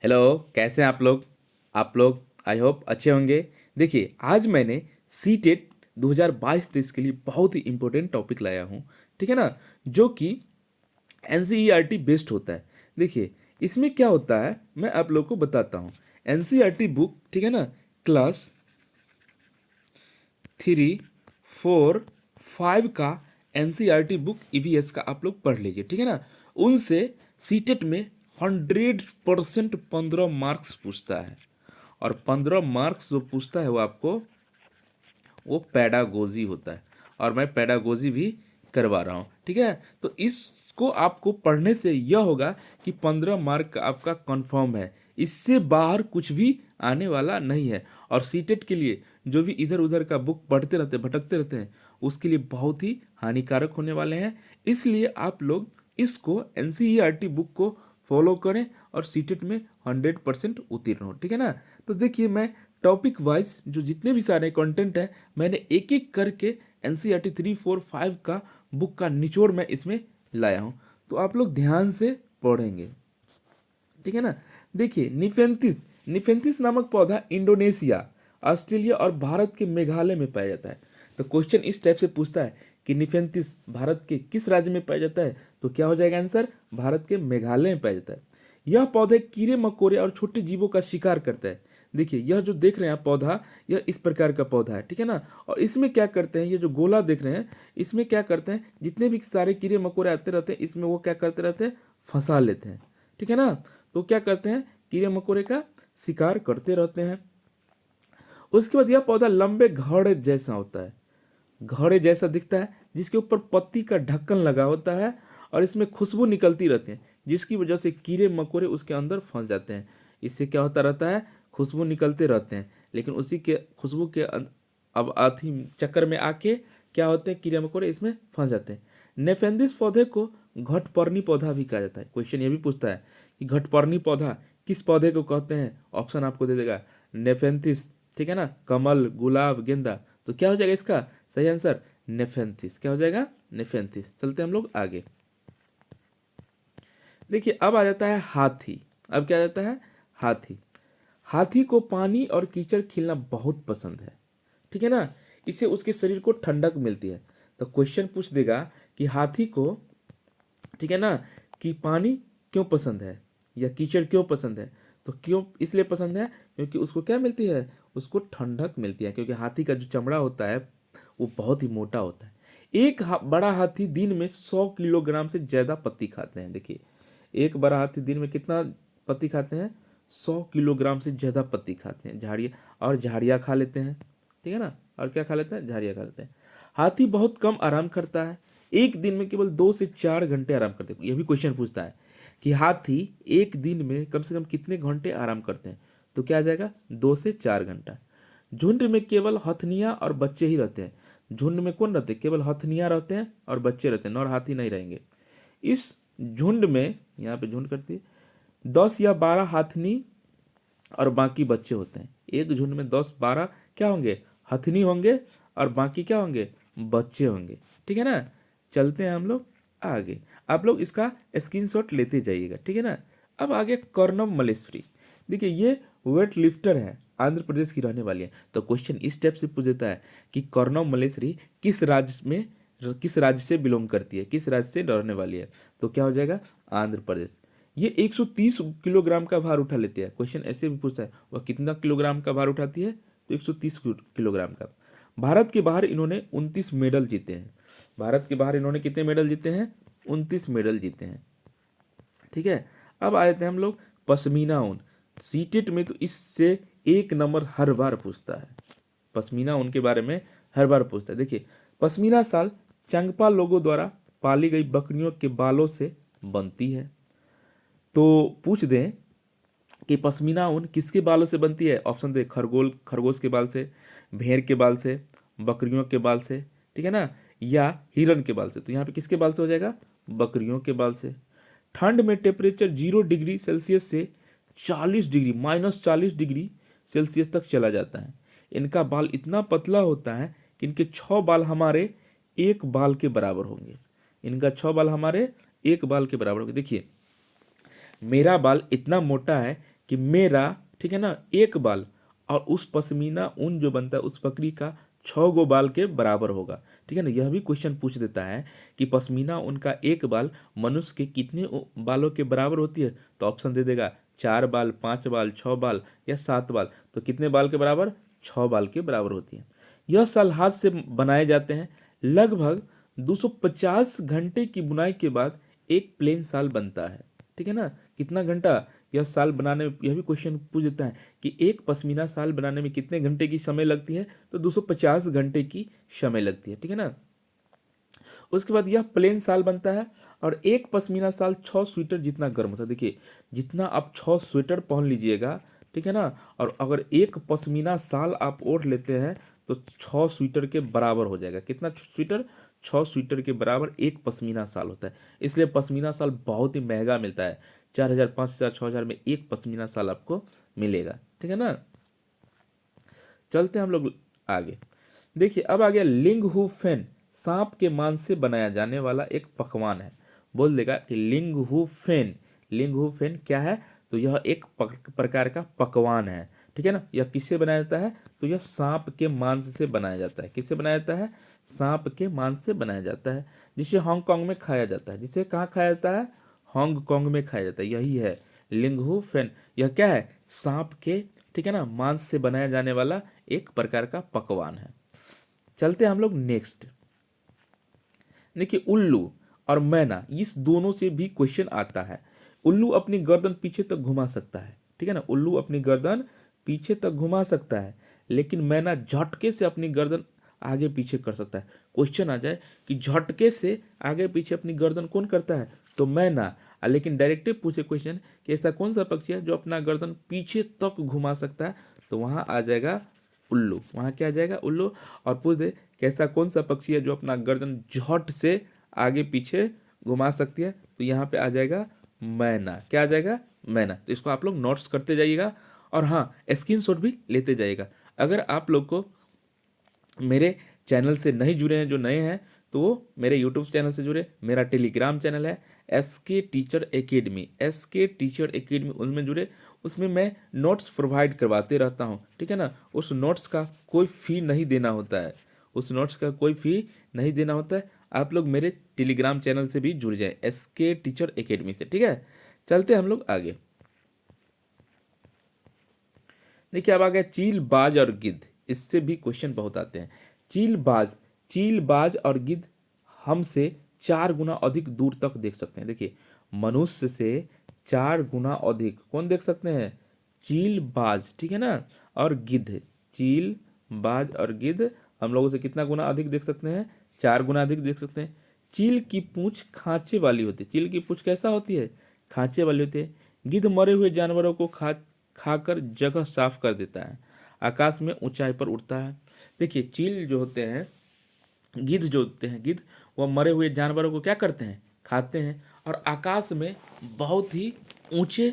Hello, कैसे हैं आप लोग आई होप अच्छे होंगे। देखिए, आज मैंने सी टेट 2022-23 के लिए बहुत ही इंपॉर्टेंट टॉपिक लाया हूँ, ठीक है ना, जो कि एनसीईआरटी बेस्ड होता है। देखिए, इसमें क्या होता है मैं आप लोग को बताता हूँ। एनसीईआरटी बुक, ठीक है ना, क्लास 3, 4, 5 का एनसीईआरटी बुक ईवीएस का आप लोग पढ़ लीजिए, ठीक है ना। उनसे सीटेट में 100% 15 मार्क्स पूछता है, और 15 मार्क्स जो पूछता है वो पैडागोजी होता है, और मैं पैडागोजी भी करवा रहा हूँ, ठीक है। तो इसको आपको पढ़ने से यह होगा कि 15 मार्क का आपका कंफर्म है, इससे बाहर कुछ भी आने वाला नहीं है। और सीटेट के लिए जो भी इधर उधर का बुक पढ़ते रहते हैं, भटकते रहते हैं, उसके लिए बहुत ही हानिकारक होने वाले हैं। इसलिए आप लोग इसको एनसीईआरटी बुक को फॉलो करें और सीटेट में 100% उत्तीर्ण हो, ठीक है ना। तो देखिए, मैं टॉपिक वाइज जो जितने भी सारे कंटेंट हैं, मैंने एक एक करके एनसीईआरटी 3, 4, 5 का बुक का निचोड़ मैं इसमें लाया हूँ, तो आप लोग ध्यान से पढ़ेंगे, ठीक है ना। देखिए, निफेंथिस निफेंथिस नामक पौधा इंडोनेशिया, ऑस्ट्रेलिया और भारत के मेघालय में पाया जाता है। तो क्वेश्चन इस टाइप से पूछता है कि निफेंथिस भारत के किस राज्य में पाया जाता है, तो क्या हो जाएगा आंसर, भारत के मेघालय में पाया जाता है। यह पौधे कीड़े मकोड़े और छोटे जीवों का शिकार करता है। देखिए, यह जो देख रहे हैं आप पौधा, यह इस प्रकार का पौधा है, ठीक है ना। और इसमें क्या करते हैं, ये जो गोला देख रहे हैं, इसमें क्या करते हैं, जितने भी सारे कीड़े मकोड़े आते रहते हैं, इसमें वो क्या करते रहते हैं, फंसा लेते हैं, ठीक है ना। तो क्या करते हैं, कीड़े मकोड़े का शिकार करते रहते हैं। उसके बाद यह पौधा लंबे घड़े जैसा होता है, घड़े जैसा दिखता है, जिसके ऊपर पत्ती का ढक्कन लगा होता है, और इसमें खुशबू निकलती रहती है, जिसकी वजह से कीड़े मकोड़े उसके अंदर फंस जाते हैं। इससे क्या होता रहता है, खुशबू निकलते रहते हैं, लेकिन उसी के खुशबू के अब आधी चक्कर में आके क्या होते हैं, कीड़े मकोड़े इसमें फंस जाते हैं। नेफेंदिस पौधे को घटपर्णी पौधा भी कहा जाता है। क्वेश्चन ये भी पूछता है कि घटपर्णी पौधा किस पौधे को कहते हैं, ऑप्शन आपको दे देगा, नेफेंथिस, ठीक है ना, कमल, गुलाब, गेंदा। तो क्या हो जाएगा इसका सही आंसर, नेफेंथिस। क्या हो जाएगा, नेफेंथिस। चलते हम लोग आगे। देखिए, अब आ जाता है हाथी। अब क्या आ जाता है, हाथी। हाथी को पानी और कीचड़ खीलना बहुत पसंद है, ठीक है ना। इसे उसके शरीर को ठंडक मिलती है। तो क्वेश्चन पूछ देगा कि हाथी को, ठीक है ना, कि पानी क्यों पसंद है या कीचड़ क्यों पसंद है। तो क्यों इसलिए पसंद है, क्योंकि उसको क्या मिलती है, उसको ठंडक मिलती है, क्योंकि हाथी का जो चमड़ा होता है वो बहुत ही मोटा होता है। एक बड़ा हाथी दिन में 100 किलोग्राम से ज़्यादा पत्ती खाते हैं। देखिए, एक बड़ा हाथी दिन में कितना पत्ती खाते हैं, 100 किलोग्राम से ज़्यादा पत्ती खाते हैं। झाड़ियाँ, और झाड़ियाँ खा लेते हैं, ठीक है ना। और क्या खा लेते हैं, झाड़ियाँ खा लेते हैं। हाथी बहुत कम आराम करता है, एक दिन में केवल 2 से 4 घंटे आराम करते हैं। यह भी क्वेश्चन पूछता है कि हाथी एक दिन में कम से कम कितने घंटे आराम करते हैं, तो क्या आ जाएगा, 2 से 4 घंटा। झुंड में केवल हथनियाँ और बच्चे ही रहते हैं। झुंड में कौन रहते हैं, केवल हथनियाँ रहते हैं और बच्चे रहते हैं, नर हाथी नहीं रहेंगे। इस झुंड में, यहाँ पे झुंड करती है, 10 या 12 हाथनी और बाकी बच्चे होते हैं। एक झुंड में 10 12 क्या होंगे, हथनी होंगे, और बाकी क्या होंगे, बच्चे होंगे, ठीक है ना। चलते हैं हम लोग आगे, आप लोग इसका स्क्रीनशॉट लेते जाइएगा, ठीक है ना। अब आगे कर्णम मलेश्वरी। देखिए, ये वेट लिफ्टर है, आंध्र प्रदेश की रहने वाली है। तो क्वेश्चन इस स्टेप से पूछ देता है कि कर्णम मलेश्वरी किस राज्य से बिलोंग करती है, किस राज्य से रहने वाली है। तो क्या हो जाएगा, आंध्र प्रदेश। ये 130 किलोग्राम का भार उठा लेती है। क्वेश्चन ऐसे भी पूछता है वह कितना किलोग्राम का भार उठाती है, तो 130 किलोग्राम का। भारत के बाहर इन्होंने 29 मेडल जीते हैं। भारत के बाहर इन्होंने कितने मेडल जीते हैं, 29 मेडल जीते हैं, ठीक है। अब आए थे हम लोग पश्मीना ऊन। सीटेट में तो इससे एक नंबर हर बार पूछता है, पश्मीना ऊन के बारे में हर बार पूछता है। देखिए, पश्मीना शाल चंगपा लोगों द्वारा पाली गई बकरियों के बालों से बनती है। तो पूछ दें कि पश्मीना ऊन किसके बालों से बनती है, ऑप्शन दे, खरगोश के बाल से, भेड़ के बाल से, बकरियों के बाल से, ठीक है ना, या हिरन के बाल से। तो यहाँ पे किसके बाल से हो जाएगा, बकरियों के बाल से। ठंड में टेम्परेचर 0 डिग्री सेल्सियस से 40 डिग्री, -40 डिग्री सेल्सियस तक चला जाता है। इनका बाल इतना पतला होता है कि इनके 6 बाल हमारे एक बाल के बराबर होंगे। इनका 6 बाल हमारे एक बाल के बराबर होंगे। देखिए, मेरा बाल इतना मोटा है कि मेरा, ठीक है ना, एक बाल और उस पश्मीना ऊन जो बनता है उस बकरी का 6 गो बाल के बराबर होगा। ठीक है ना, यह भी क्वेश्चन पूछ देता है कि पश्मीना ऊन का एक बाल मनुष्य के कितने बालों के बराबर होती है। तो ऑप्शन दे देगा 4 बाल, 5 बाल, 6 बाल या 7 बाल। तो कितने बाल के बराबर? 6 बाल के बराबर होती है। यह साल हाथ से बनाए जाते हैं। लगभग 250 घंटे की बुनाई के बाद एक प्लेन साल बनता है। ठीक है ना, कितना घंटा यह साल बनाने में, यह भी क्वेश्चन पूछ देता है कि एक पश्मीना साल बनाने में कितने घंटे की समय लगती है। तो 250 घंटे की समय लगती है। ठीक है ना, उसके बाद यह प्लेन साल बनता है और एक पश्मीना साल 6 स्वेटर जितना गर्म होता है। देखिए, जितना आप 6 स्वेटर पहन लीजिएगा, ठीक है ना, और अगर एक पश्मीना साल आप ओढ़ लेते हैं तो 6 स्वेटर के बराबर हो जाएगा। कितना स्वेटर? 6 स्वेटर के बराबर एक पश्मीना साल होता है। इसलिए पश्मीना साल बहुत ही महंगा मिलता है। 4,000, 5,000, 6,000 में एक पश्मीना साल आपको मिलेगा। ठीक है ना, चलते हैं हम लोग आगे। देखिए, अब आ गया लिंगहू फेन। सांप के मांस से बनाया जाने वाला एक पकवान है। बोल देगा कि लिंगहू फेन। लिंगहू फेन क्या है? तो यह एक प्रकार का पकवान है। ठीक है ना, यह किससे बनाया जाता है? तो यह सांप के मांस से बनाया जाता है। किससे बनाया जाता है? सांप के मांस से बनाया जाता है, जिसे हांगकांग में खाया जाता है। जिसे कहाँ खाया जाता है? हांगकांग में खाया जाता है। यही है लिंगहू फेन। यह क्या है? सांप के, ठीक है ना, मांस से बनाया जाने वाला एक प्रकार का पकवान है। चलते हैं हम लोग नेक्स्ट। देखिए, उल्लू और मैना, इस दोनों से भी क्वेश्चन आता है। उल्लू अपनी गर्दन पीछे तक घुमा सकता है। ठीक है ना, उल्लू अपनी गर्दन पीछे तक घुमा सकता है, लेकिन मैना झटके से अपनी गर्दन आगे पीछे कर सकता है। क्वेश्चन आ जाए कि झटके से आगे पीछे अपनी गर्दन कौन करता है? तो मैना। लेकिन डायरेक्टिव पूछे क्वेश्चन कि ऐसा कौन सा पक्षी है जो अपना गर्दन पीछे तक घुमा सकता है? तो वहां आ जाएगा उल्लू। वहां क्या आ जाएगा? उल्लू। और पूछ दे कि ऐसा कौन सा पक्षी है जो अपना गर्दन झट से आगे पीछे घुमा सकती है? तो यहाँ पे आ जाएगा मैना। क्या आ जाएगा? मैना। तो इसको आप लोग नोट्स करते जाइएगा और हाँ, स्क्रीनशॉट भी लेते जाइएगा। अगर आप लोग को मेरे चैनल से नहीं जुड़े हैं, जो नए हैं, तो वो मेरे यूट्यूब चैनल से जुड़े। मेरा टेलीग्राम चैनल है SK teacher academy, SK teacher academy, उसमें जुड़े। उसमें मैं नोट्स प्रोवाइड करवाते रहता हूँ। ठीक है ना, उस नोट्स का कोई फ़ी नहीं देना होता है। उस नोट्स का कोई फ़ी नहीं देना होता है। आप लोग मेरे टेलीग्राम चैनल से भी जुड़ जाए, SK टीचर एकेडमी से। ठीक है, चलते हम लोग आगे। देखिए, अब आ गया चील, बाज और गिद्ध। इससे भी क्वेश्चन बहुत आते हैं। चील, बाज और गिद्ध हमसे 4 गुना अधिक दूर तक देख सकते हैं। देखिए, मनुष्य से 4 गुना अधिक कौन देख सकते हैं? चील, बाज। ठीक है ना, और गिद्ध। चील, बाज और गिद्ध हम लोगों से कितना गुना अधिक देख सकते हैं? 4 गुना अधिक देख सकते हैं। चील की पूंछ खांचे वाली होती है। चील की पूंछ कैसा होती है? खांचे वाली होती है। गिद्ध मरे हुए जानवरों को खाकर जगह साफ कर देता है। आकाश में ऊंचाई पर उड़ता है। देखिए, चील जो होते हैं, गिद्ध जो होते हैं, गिद्ध वह मरे हुए जानवरों को क्या करते हैं? खाते हैं, और आकाश में बहुत ही ऊंचे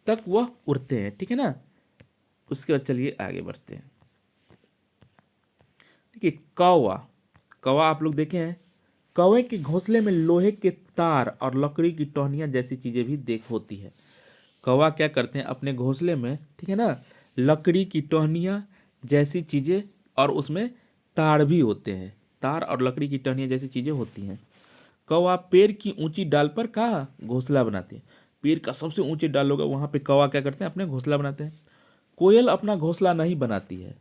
तक वह उड़ते हैं। ठीक है ना, उसके बाद चलिए आगे बढ़ते हैं। देखिए, कौवा। कौवा आप लोग देखे हैं। कौवे के घोंसले में लोहे के तार और लकड़ी की टहनियाँ जैसी चीजें भी देख होती है। कौवा क्या करते हैं अपने घोंसले में? ठीक है ना, लकड़ी की टहनियाँ जैसी चीजें, और उसमें तार भी होते हैं। तार और लकड़ी की टहनियाँ जैसी चीजें होती हैं। कौवा पेड़ की ऊंची डाल पर कहाँ घोंसला बनाते हैं? पेड़ का सबसे ऊंचे डाल होगा, वहां पे कौवा क्या करते हैं? अपने घोंसला बनाते हैं। कोयल अपना घोंसला नहीं बनाती है।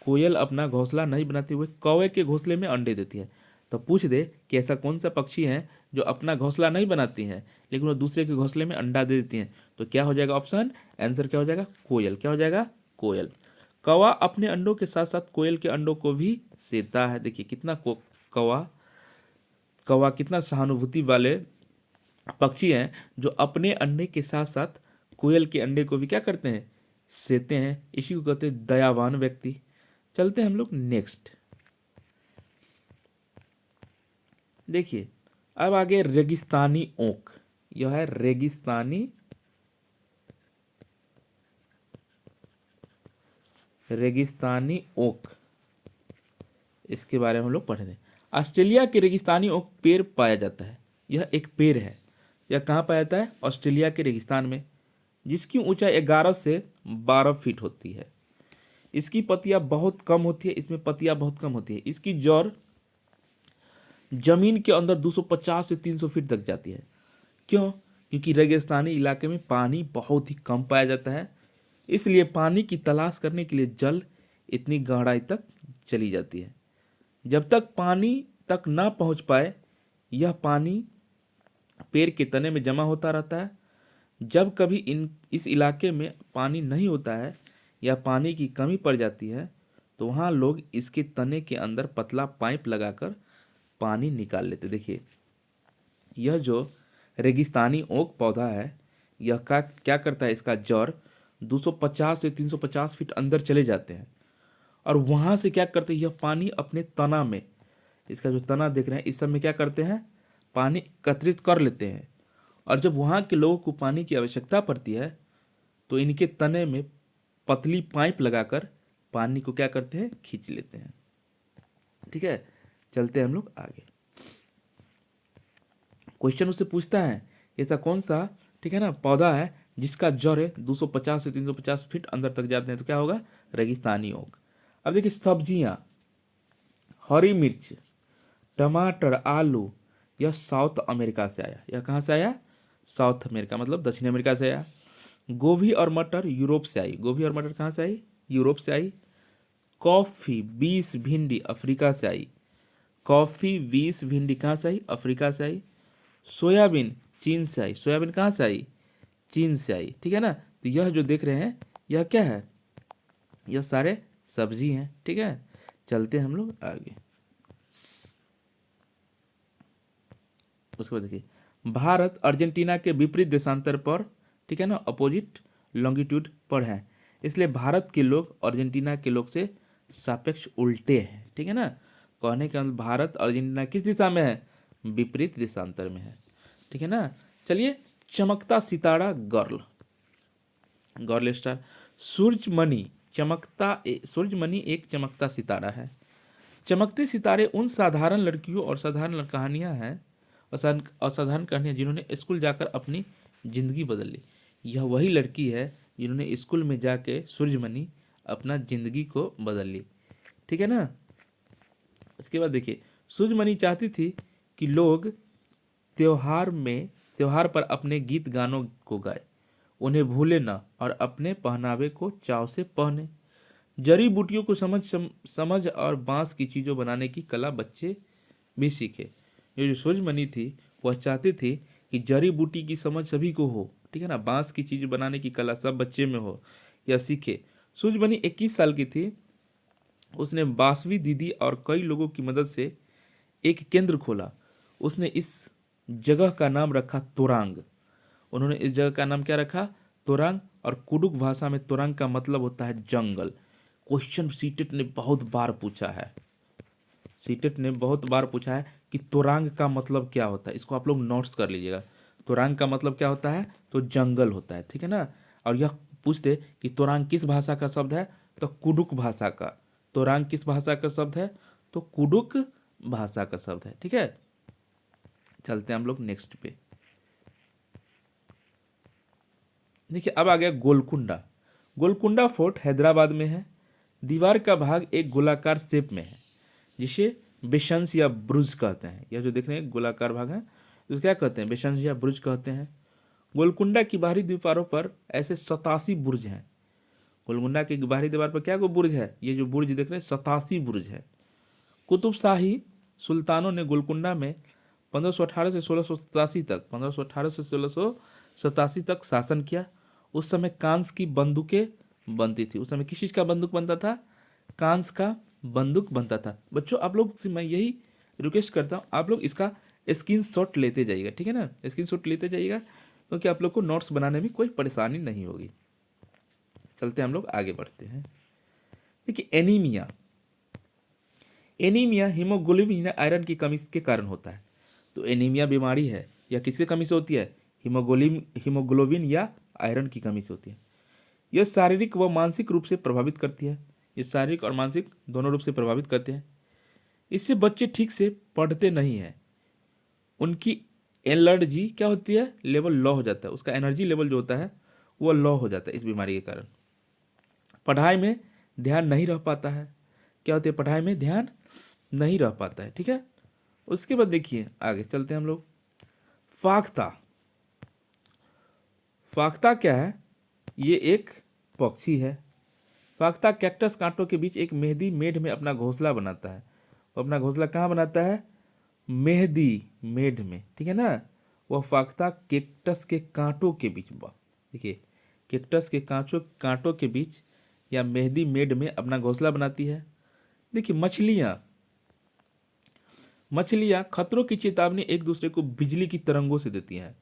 कोयल अपना घोंसला नहीं बनाते हुए कौवे के घोंसले में अंडे देती है। तो पूछ दे कि ऐसा कौन सा पक्षी है जो अपना घोंसला नहीं बनाती है लेकिन वो दूसरे के घोंसले में अंडा दे देती है? तो क्या हो जाएगा ऑप्शन? आंसर क्या हो जाएगा? कोयल। क्या हो जाएगा? कोयल। कौवा अपने अंडों के साथ साथ कोयल के अंडों को भी सेता है। देखिए, कितना कौवा कौवा कितना सहानुभूति वाले पक्षी हैं, जो अपने अंडे के साथ साथ कोयल के अंडे को भी क्या करते हैं? सेते हैं। इसी को कहते हैं दयावान व्यक्ति। चलते हैं हम लोग नेक्स्ट। देखिए, अब आगे रेगिस्तानी ओक। यह है रेगिस्तानी ओक। इसके बारे में हम लोग पढ़े थे। ऑस्ट्रेलिया के रेगिस्तानी ओक पेड़ पाया जाता है। यह एक पेड़ है। यह कहाँ पाया जाता है? ऑस्ट्रेलिया के रेगिस्तान में। जिसकी ऊंचाई 11 से 12 फीट होती है। इसकी पत्तियां बहुत कम होती है, इसमें पत्तियां बहुत कम होती है। इसकी जड़ जमीन के अंदर 250 से 300 फीट तक जाती है। क्यों? क्योंकि रेगिस्तानी इलाके में पानी बहुत ही कम पाया जाता है, इसलिए पानी की तलाश करने के लिए जल इतनी गहराई तक चली जाती है। जब तक पानी तक ना पहुंच पाए, यह पानी पेड़ के तने में जमा होता रहता है। जब कभी इस इलाके में पानी नहीं होता है या पानी की कमी पड़ जाती है, तो वहाँ लोग इसके तने के अंदर पतला पाइप लगाकर पानी निकाल लेते। देखिए, यह जो रेगिस्तानी ओक पौधा है, यह क्या करता है, इसका जड़ 250 से 350 फीट अंदर चले जाते हैं और वहाँ से क्या करते हैं, यह पानी अपने तना में, इसका जो तना देख रहे हैं, इस सब में क्या करते हैं, पानी एकत्रित कर लेते हैं। और जब वहाँ के लोगों को पानी की आवश्यकता पड़ती है, तो इनके तने में पतली पाइप लगाकर पानी को क्या करते हैं, खींच लेते हैं। ठीक है, चलते हैं हम लोग आगे। क्वेश्चन उससे पूछता है, ऐसा कौन सा, ठीक है ना, पौधा है जिसका जड़ 250 से 350 फीट अंदर तक जाते हैं, तो क्या होगा, रेगिस्तानी ओक। अब देखिए, सब्जियां, हरी मिर्च, टमाटर, आलू, यह साउथ अमेरिका से आया। यह कहाँ से आया, साउथ अमेरिका मतलब दक्षिण अमेरिका से आया। गोभी और मटर यूरोप से आई। गोभी और मटर कहाँ से आई, यूरोप से आई। कॉफी, बीस, भिंडी अफ्रीका से आई। कॉफी, बीस, भिंडी कहाँ से आई, अफ्रीका से आई। सोयाबीन चीन से आई। सोयाबीन कहाँ से आई, चीन से आई। ठीक है ना, तो यह जो देख रहे हैं, यह क्या है, यह सारे सब्जी हैं। ठीक है, चलते हैं हम लोग आगे। उसके बाद देखिए, भारत अर्जेंटीना के विपरीत देशांतर पर, ठीक है ना, अपोजिट लॉन्गिट्यूड पर है, इसलिए भारत के लोग अर्जेंटीना के लोग से सापेक्ष उल्टे हैं। ठीक है ना, कहने का मतलब भारत अर्जेंटीना किस दिशा में है, विपरीत देशांतर में है। ठीक है ना, चलिए, चमकता सितारा गर्ल, गर्ल स्टार, सूरजमणि, सूरजमणि एक चमकता सितारा है। चमकते सितारे उन साधारण लड़कियों और साधारण कहानियां हैं, असाधारण कहानियां जिन्होंने स्कूल जाकर अपनी जिंदगी बदल ली। यह वही लड़की है जिन्होंने स्कूल में जाके, सूरजमणि, अपना जिंदगी को बदल ली। ठीक है ना, उसके बाद देखिए, सूरजमणि चाहती थी कि लोग त्योहार पर अपने गीत गानों को गाए, उन्हें भूले ना और अपने पहनावे को चाव से पहने। जड़ी बूटियों को समझ और बांस की चीज़ों बनाने की कला बच्चे भी सीखे। ये जो सूरजमणि थी, वह चाहती थी कि जड़ी बूटी की समझ सभी को हो, ठीक है ना, बांस की चीज़ बनाने की कला सब बच्चे में हो या सीखे। सूरजमणि 21 साल की थी। उसने बासवी दीदी और कई लोगों की मदद से एक केंद्र खोला। उसने इस जगह का नाम रखा तोरांग। उन्होंने इस जगह का नाम क्या रखा, तोरांग। और कुडुक भाषा में तोरांग का मतलब होता है जंगल। क्वेश्चन सीटेट ने बहुत बार पूछा है, सीटेट ने बहुत बार पूछा है कि तोरांग का मतलब क्या होता है। इसको आप लोग नोट्स कर लीजिएगा। तोरांग का मतलब क्या होता है, तो जंगल होता है। ठीक है ना, और यह पूछते कि तोरांग किस भाषा का शब्द है, तो कुडुक भाषा का। तोरांग किस भाषा का शब्द है, तो कुडुक भाषा का शब्द है। ठीक है, चलते हैं हम लोग नेक्स्ट पे। देखिए, अब आ गया गोलकुंडा। गोलकुंडा फोर्ट हैदराबाद में है। दीवार का भाग एक गोलाकार शेप में है, जिसे बेशंस या ब्रुज कहते हैं। यह जो देख रहे हैं गोलाकार भाग है, तो क्या कहते हैं, बेशंस या ब्रुज कहते हैं। गोलकुंडा की बाहरी दीवारों पर ऐसे 87 बुर्ज हैं। गोलकुंडा की बाहरी दीवार पर क्या को बुर्ज है, ये जो बुर्ज देख रहे हैं 87 बुर्ज है। कुतुबशाही सुल्तानों ने गोलकुंडा में 1518 से 1687 तक 1518 से 1687 तक शासन किया। उस समय कांस की बंदूकें बनती थी। उस समय किस चीज़ का बंदूक बनता था, कांस का बंदूक बनता था। बच्चों, आप लोग से मैं यही रिक्वेस्ट करता हूँ, आप लोग इसका स्क्रीनशॉट लेते जाइएगा। ठीक है ना, स्क्रीनशॉट लेते जाइएगा, क्योंकि आप लोग को नोट्स बनाने में कोई परेशानी नहीं होगी। चलते हम लोग आगे बढ़ते हैं। देखिए, एनीमिया, एनीमिया हीमोग्लोबिन या आयरन की कमी के कारण होता है। तो एनीमिया बीमारी है, यह किसकी कमी से होती है, हीमोग्लोबिन या आयरन की कमी से होती है। यह शारीरिक व मानसिक रूप से प्रभावित करती है। ये शारीरिक और मानसिक दोनों रूप से प्रभावित करते हैं। इससे बच्चे ठीक से पढ़ते नहीं हैं। उनकी एनर्जी क्या होती है, लेवल लो हो जाता है। उसका एनर्जी लेवल जो होता है वो लॉ हो जाता है इस बीमारी के कारण। पढ़ाई में ध्यान नहीं रह पाता है, क्या होती है, पढ़ाई में ध्यान नहीं रह पाता है, ठीक है। उसके बाद देखिए आगे चलते हैं हम लोग। फाख्ता, फाख्ता क्या है, ये एक पक्षी है। फाख्ता कैक्टस कांटों के बीच एक मेहंदी मेढ़ में अपना घोंसला बनाता है। वो अपना घोंसला कहाँ बनाता है, मेहंदी मेढ़ में, ठीक है ना। वह फाख्ता कैक्टस के कांटों के बीच, देखिए कैक्टस के कांटों के बीच या मेहंदी मेढ़ में अपना घोंसला बनाती है। देखिए मछलियां खतरों की चेतावनी एक दूसरे को बिजली की तरंगों से देती हैं।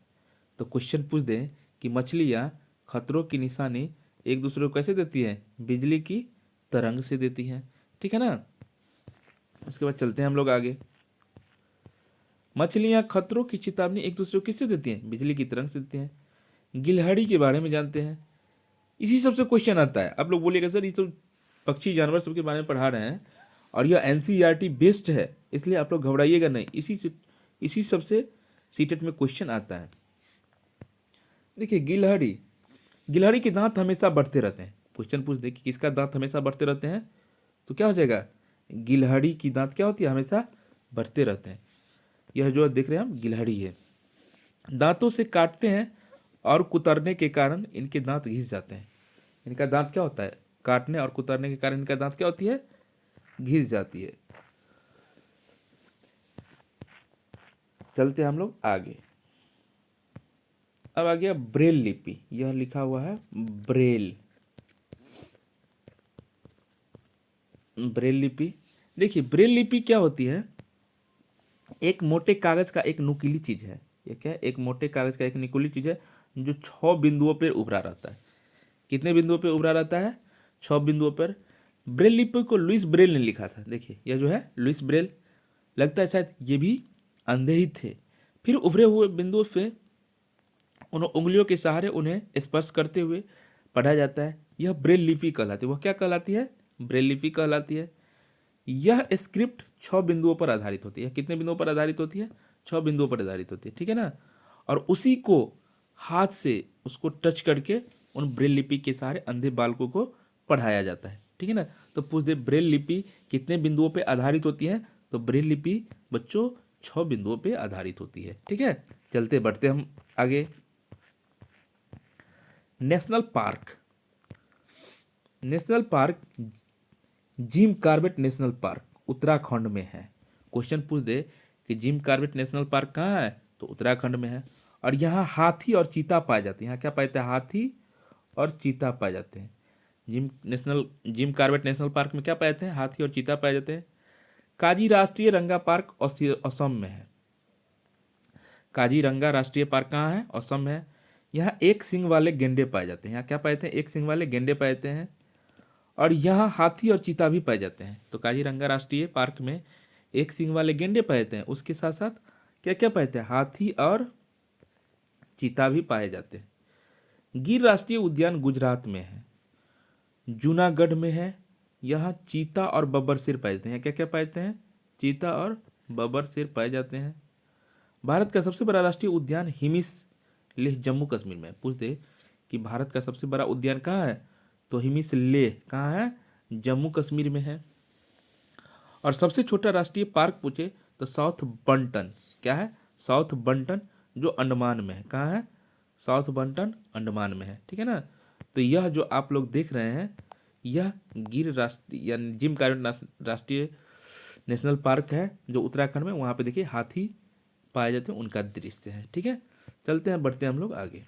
तो क्वेश्चन पूछ दें कि मछलियां खतरों की निशानी एक दूसरे को कैसे देती है, बिजली की तरंग से देती हैं, ठीक है ना। उसके बाद चलते हैं हम लोग आगे। मछलियां खतरों की चेतावनी एक दूसरे को किससे देती हैं, बिजली की तरंग से देती हैं। गिलहरी के बारे में जानते हैं। इसी सबसे क्वेश्चन आता है। आप लोग बोलिएगा सर ये सब पक्षी जानवर सबके बारे में पढ़ा रहे हैं और यह एनसीईआरटी बेस्ड है, इसलिए आप लोग घबराइएगा नहीं, इसी सबसे सीटेट में क्वेश्चन आता है। देखिए गिलहरी के दांत हमेशा बढ़ते रहते हैं। क्वेश्चन पूछ दे कि किसका दांत हमेशा बढ़ते रहते हैं, तो क्या हो जाएगा, गिलहरी की दांत क्या होती है, हमेशा बढ़ते रहते हैं। यह जो देख रहे हैं हम गिलहरी है। दांतों से काटते हैं और कुतरने के कारण इनके दांत घिस जाते हैं। इनका दांत क्या होता है, काटने और कुतरने के कारण इनका दांत क्या होती है, घिस जाती है। चलते हैं हम लोग आगे। अब आ गया ब्रेल लिपि। यह लिखा हुआ है ब्रेल लिपि। देखिए ब्रेल लिपि क्या होती है, एक मोटे कागज का एक नुकीली चीज है। ये क्या है, एक मोटे कागज का एक नुकीली चीज है जो 6 बिंदुओं पर उभरा रहता है। कितने बिंदुओं पर उभरा रहता है, 6 बिंदुओं पर। ब्रेल लिपि को लुइस ब्रेल ने लिखा था। देखिए यह जो है लुइस ब्रेल, लगता है शायद ये भी अंधे ही थे। फिर उभरे हुए बिंदुओं से उन उंगलियों के सहारे उन्हें स्पर्श करते हुए पढ़ा जाता है। यह ब्रेल लिपि कहलाती है। वह क्या कहलाती है, ब्रेल लिपि कहलाती है। यह स्क्रिप्ट 6 बिंदुओं पर आधारित होती है। कितने बिंदुओं पर आधारित होती है, 6 बिंदुओं पर आधारित होती है, ठीक है ना। और उसी को हाथ से उसको टच करके उन ब्रेल लिपि के सहारे अंधे बालकों को पढ़ाया जाता है, ठीक है ना। तो पूछ दे ब्रेल लिपि कितने बिंदुओं पर आधारित होती है, तो ब्रेल लिपि बच्चों 6 बिंदुओं पर आधारित होती है, ठीक है। चलते बढ़ते हम आगे। National park, national park Jim Corbett national park Uttarakhand में है। क्वेश्चन पूछ दे कि जिम कॉर्बेट नेशनल पार्क कहाँ है, तो उत्तराखंड में है। और यहाँ हाथी और चीता पाए जाते हैं। यहाँ क्या पाए जाते हैं, हाथी और चीता पाए जाते हैं। जिम कॉर्बेट नेशनल पार्क में क्या पाए जाते हैं, हाथी और चीता पाए जाते हैं। काजीरंगा राष्ट्रीय पार्क असम में है। काजीरंगा राष्ट्रीय पार्क कहाँ है, असम में है। यहाँ एक सींग वाले गेंडे पाए जाते हैं। यहाँ क्या पाए जाते हैं, एक सींग वाले गेंडे पाए जाते हैं। और यहाँ हाथी और चीता भी पाए जाते हैं। तो काजीरंगा राष्ट्रीय पार्क में एक सींग वाले गेंडे पाए जाते हैं, उसके साथ साथ क्या क्या पाए जाते हैं, हाथी और चीता भी पाए जाते हैं। गिर राष्ट्रीय उद्यान गुजरात में है, जूनागढ़ में है। यहाँ चीता और बब्बर शेर पाए जाते हैं। क्या क्या पाए जाते हैं, चीता और बब्बर शेर पाए जाते हैं। भारत का सबसे बड़ा राष्ट्रीय उद्यान हिमिस लेह जम्मू कश्मीर में। पूछ दे कि भारत का सबसे बड़ा उद्यान कहाँ है, तो हिमिस लेह कहाँ है, जम्मू कश्मीर में है। और सबसे छोटा राष्ट्रीय पार्क पूछे तो साउथ बंटन, क्या है, साउथ बंटन, जो अंडमान में है। कहाँ है, साउथ बंटन अंडमान में है, ठीक है ना। तो यह जो आप लोग देख रहे हैं, यह गिर राष्ट्रीय यानी जिम कॉर्बेट राष्ट्रीय नेशनल पार्क है जो उत्तराखंड में। वहाँ पे देखिए हाथी पाए जाते हैं, उनका दृश्य है, ठीक है। चलते हैं बढ़ते हैं हम लोग आगे।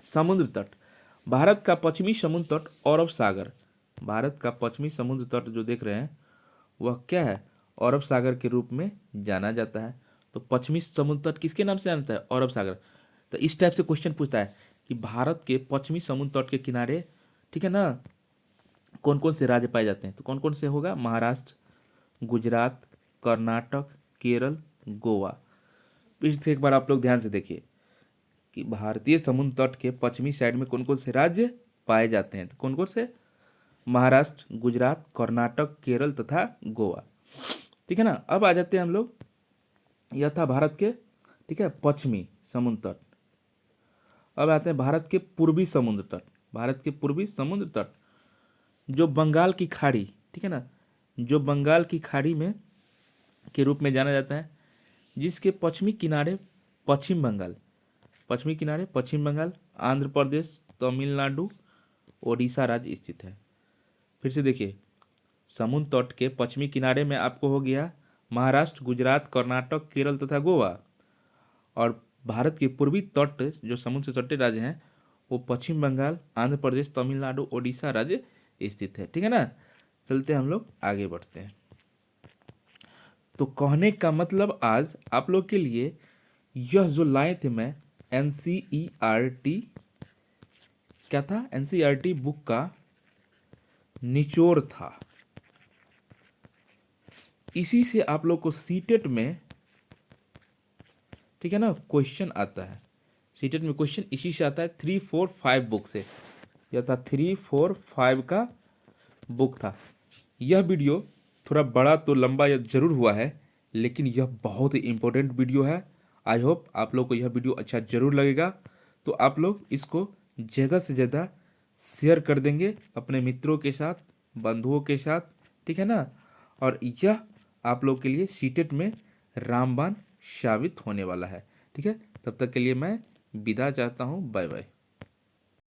समुद्र तट, भारत का पश्चिमी समुद्र तट अरब सागर, भारत का पश्चिमी समुद्र तट जो देख रहे हैं वह क्या है, अरब सागर के रूप में जाना जाता है। तो पश्चिमी समुद्र तट किसके नाम से जाना जाता है, अरब सागर। तो इस टाइप से क्वेश्चन पूछता है कि भारत के पश्चिमी समुद्र तट के किनारे, ठीक है ना, कौन कौन से राज्य पाए जाते हैं, तो कौन कौन से होगा, महाराष्ट्र, गुजरात, कर्नाटक, केरल, गोवा। इसे एक बार आप लोग ध्यान से देखिए कि भारतीय समुद्र तट के पश्चिमी साइड में कौन कौन से राज्य पाए जाते हैं, तो कौन कौन से, महाराष्ट्र, गुजरात, कर्नाटक, केरल तथा गोवा, ठीक है ना। अब आ जाते हैं हम लोग यह था भारत के, ठीक है, पश्चिमी समुद्र तट। अब आते हैं भारत के पूर्वी समुद्र तट। भारत के पूर्वी समुद्र तट जो बंगाल की खाड़ी, ठीक है ना, जो बंगाल की खाड़ी में के रूप में जाना जाता है, जिसके पश्चिमी किनारे पश्चिम बंगाल, पश्चिमी किनारे पश्चिम बंगाल, आंध्र प्रदेश, तमिलनाडु, ओडिशा राज्य स्थित है। फिर से देखिए, समुद्र तट के पश्चिमी किनारे में आपको हो गया महाराष्ट्र, गुजरात, कर्नाटक, केरल तथा गोवा। और भारत के पूर्वी तट जो समुद्र से सटे राज्य हैं वो पश्चिम बंगाल, आंध्र प्रदेश, तमिलनाडु, ओडिशा राज्य स्थित है। ठीक है ना। चलते हम लोग आगे बढ़ते हैं। तो कहने का मतलब आज आप लोग के लिए यह जो लाए थे मैं एनसीईआरटी, क्या था, एनसीईआरटी बुक का निचोड़ था। इसी से आप लोग को सीटेट में, ठीक है ना, क्वेश्चन आता है। सीटेट में क्वेश्चन इसी से आता है, 3, 4, 5 बुक से। यह था 3, 4, 5 का बुक था। यह वीडियो थोड़ा बड़ा तो लंबा यह जरूर हुआ है, लेकिन यह बहुत ही इंपॉर्टेंट वीडियो है। आई होप आप लोग को यह वीडियो अच्छा जरूर लगेगा। तो आप लोग इसको ज़्यादा से ज़्यादा शेयर कर देंगे अपने मित्रों के साथ, बंधुओं के साथ, ठीक है ना। और यह आप लोग के लिए सीटेट में रामबाण साबित होने वाला है। ठीक है, तब तक के लिए मैं विदा चाहता हूँ। Bye bye.